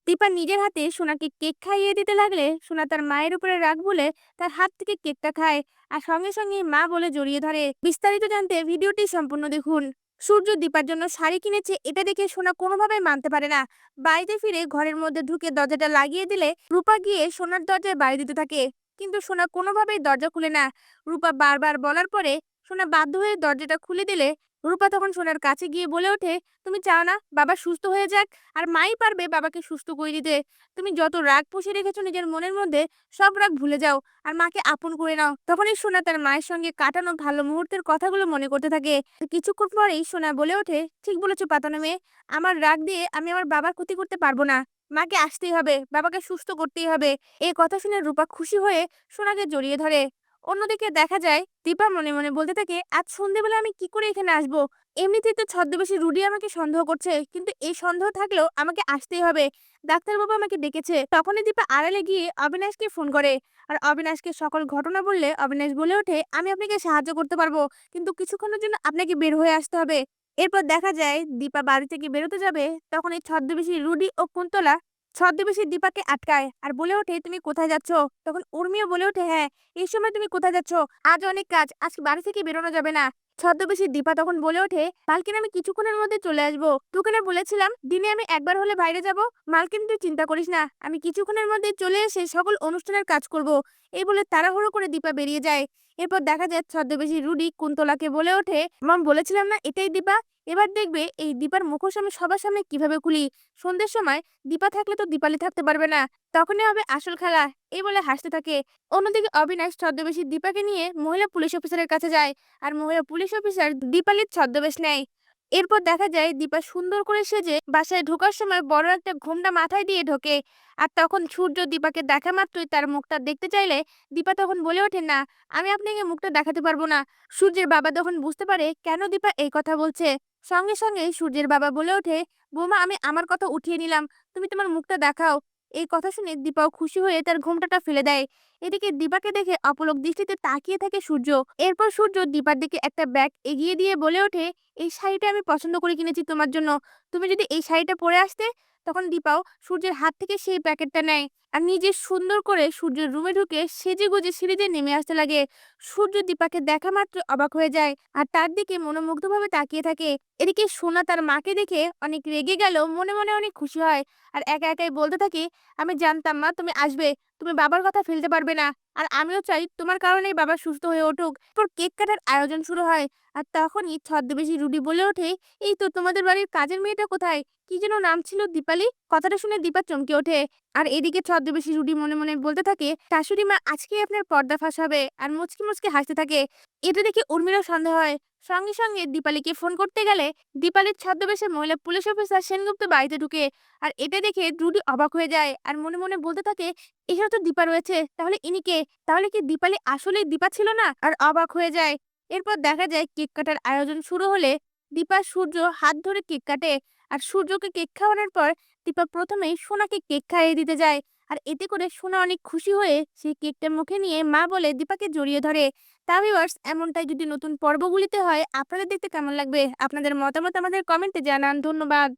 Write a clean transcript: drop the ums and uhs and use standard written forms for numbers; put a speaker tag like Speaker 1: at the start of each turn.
Speaker 1: দীপা নিজের হাতে সোনাকে কেক খাইয়ে দিতে লাগলে সোনা তার মায়ের উপরে রাগ বলে তার হাত থেকে কেকটা খায় আর সঙ্গে সঙ্গে মা বলে জড়িয়ে ধরে। বিস্তারিত জানতে ভিডিওটি সম্পূর্ণ দেখুন। সূর্য দীপার জন্য শাড়ি কিনেছে এটা দেখে সোনা কোনোভাবেই মানতে পারে না। বাড়িতে ফিরে ঘরের মধ্যে ঢুকে দরজাটা লাগিয়ে দিলে রূপা গিয়ে সোনার দরজায় বাড়ি দিতে থাকে, কিন্তু সোনা কোনোভাবেই দরজা খুলে না। রূপা বারবার বলার পরে সোনা বাধ্য হয়ে দরজাটা খুলে দিলে রূপা তখন সোনার কাছে গিয়ে বলে ওঠে, তুমি চাও না বাবা সুস্থ হয়ে যাক, আর মাই পারবে বাবাকে সুস্থ করে দিতে। তুমি যত রাগ পুষে রেখেছো নিজের মনের মধ্যে সব রাগ ভুলে যাও আর মাকে আপন করে নাও। তখনই সোনা তার মায়ের সঙ্গে কাটানো ভালো মুহূর্তের কথাগুলো মনে করতে থাকে। কিছুক্ষণ পরেই সোনা বলে ওঠে, ঠিক বলেছো পাতানো মেয়ে, আমার রাগ দিয়ে আমি আমার বাবার ক্ষতি করতে পারবো না। মাকে আসতেই হবে, বাবাকে সুস্থ করতেই হবে। এই কথা শুনে রূপা খুশি হয়ে সোনাকে জড়িয়ে ধরে। অন্যদিকে দেখা যায় দীপা মনে মনে বলতে থাকে, আজ সন্ধেবেলা আমি কি করে এখানে আসবো? এমনিতেই তো ছদ্মবেশী রুডি আমাকে সন্দেহ করছে, কিন্তু এই সন্দেহ থাকলেও আমাকে আসতেই হবে। ডাক্তারবাবু আমাকে ডেকেছে। তখনই দীপা আড়ালে গিয়ে অবিনাশকে ফোন করে আর অবিনাশকে সকল ঘটনা বললে অবিনাশ বলে ওঠে, আমি আপনাকে সাহায্য করতে পারবো, কিন্তু কিছুক্ষণের জন্য আপনাকে বের হয়ে আসতে হবে। এরপর দেখা যায় দীপা বাড়ি থেকে বেরোতে যাবে, তখন এই ছদ্মবেশী রুডি ও কুন্তলা ছদ্মবেশী দীপাকে আটকায় আর বলে ওঠে, তুমি কোথায় যাচ্ছ? তখন উর্মিও বলে ওঠে, হ্যাঁ, এই সময় তুমি কোথায় যাচ্ছ? আজ অনেক কাজ, আজ বাড়ি থেকে বেরোনো যাবে না। ছদ্মবেশী দীপা তখন বলে ওঠে, মালকিন আমি কিছুক্ষণের মধ্যে চলে আসবো, তোকে না বলেছিলাম দিনে আমি একবার হলে বাইরে যাব। মালকিন তুই চিন্তা করিস না, আমি কিছুক্ষণের মধ্যে চলে এসে সকল অনুষ্ঠানের কাজ করব। এই বলে তাড়াহুড়ো করে দীপা বেরিয়ে যায়। এরপর দেখা যায় ছদ্মবেশী রুডি কুন্তলাকে বলে ওঠে, মাম বলেছিলাম না এটাই দীপা, এবার দেখবে এই দীপার মুখোশ আমি সবার সামনে কিভাবে খুলি। সন্ধ্যের সময় দীপা থাকলে তো দীপালি থাকতে পারবে না, তখনই হবে আসল খেলা। এই বলে হাসতে থাকে। অন্যদিকে অবিনাশ ছদ্মবেশী দীপাকে নিয়ে মহিলা পুলিশ অফিসারের কাছে যায় আর মহিলা পুলিশ অফিসার দীপালির ছদ্মবেশ নেয়। এরপর দেখা যায় দীপা সুন্দর করে সেজে বাসায় ঢোকার সময় বড় একটা ঘোমটা মাথায় দিয়ে ঢোকে। আর তখন সূর্য দীপাকে দেখা মাত্রই তার মুখটা দেখতে চাইলে দীপা তখন বলে ওঠে, না, আমি আপনাকে মুখটা দেখাতে পারবো না। সূর্যের বাবা তখন বুঝতে পারে কেন দীপা এই কথা বলছে। সঙ্গে সঙ্গে সূর্যের বাবা বলে ওঠে, বৌমা আমি আমার কথা উঠিয়ে নিলাম, তুমি তোমার মুখটা দেখাও। এই কথা শুনে দীপাও খুশি হয়ে তার ঘোমটাটা ফেলে দেয়। এদিকে দীপাকে দেখে অপলক দৃষ্টিতে তাকিয়ে থাকে সূর্য। এরপর সূর্য দীপার দিকে একটা ব্যাগ এগিয়ে দিয়ে বলে ওঠে, এই শাড়িটা আমি পছন্দ করে কিনেছি তোমার জন্য, তুমি যদি এই শাড়িটা পরে আসতে। তখন দীপাও সূর্যের হাত থেকে সেই প্যাকেটটা নেয় আর নিজে সুন্দর করে সূর্যের রুমে ঢুকে সেজে গুজে সিঁড়িতে নেমে আসতে লাগে। সূর্য দীপাকে দেখা মাত্র অবাক হয়ে যায় আর তার দিকে মনোমুগ্ধভাবে তাকিয়ে থাকে। এদিকে সোনা তার মাকে দেখে অনেক রেগে গেল, মনে মনে অনেক খুশি হয় আর একা একাই বলতে থাকে, আমি জানতাম মা তুমি আসবে, তুমি বাবার কথা ফেলতে পারবে না, আর আমিও চাই তোমার কারণেই বাবা সুস্থ হয়ে উঠুক। এরপর কেক কাটার আয়োজন শুরু হয় আর তখনই ছদ্মবেশী রুডি বলে ওঠে, এই তো তোমাদের বাড়ির কাজের মেয়েটা কোথায়? কি যেন নাম ছিল দীপালি। কথাটা শুনে দীপা চমকে ওঠে। আর এদিকে ছদ্মবেশী রুডি মনে মনে বলতে থাকে, শাশুড়ি মা আজকেই আপনার পর্দা ফাঁস হবে, আর মুচকি মুচকি হাসতে থাকে। এটা দেখে উর্মিরও সন্দেহ হয়। সঙ্গে সঙ্গে দীপালিকে ফোন করতে গেলে দীপালির ছদ্মবেশে মহিলা পুলিশ অফিসার সেনগুপ্ত বাড়িতে ঢুকে। আর এটা দেখে রুডি অবাক হয়ে যায় আর মনে মনে বলতে থাকে, এখানে তো দীপা রয়েছে, তাহলে ইনি কে? তাহলে কি দীপালি আসলেই দীপা ছিল না? আর অবাক হয়ে যায়। এরপর দেখা যায় কেক কাটার আয়োজন শুরু হলে দীপা সূর্য হাত ধরে কেক কাটে আর সূর্যকে কেক খাওয়ানোর পর দীপা প্রথমেই সোনাকে কেক খাইয়ে দিতে যায়। আর এতে করে সোনা অনেক খুশি হয়ে সেই কেকটা মুখে নিয়ে মা বলে দীপাকে জড়িয়ে ধরে। তা ভিউয়ার্স, এমনটাই যদি নতুন পর্বগুলিতে হয় আপনাদের দেখতে কেমন লাগবে? আপনাদের মতামত আমাদের কমেন্টে জানান। ধন্যবাদ।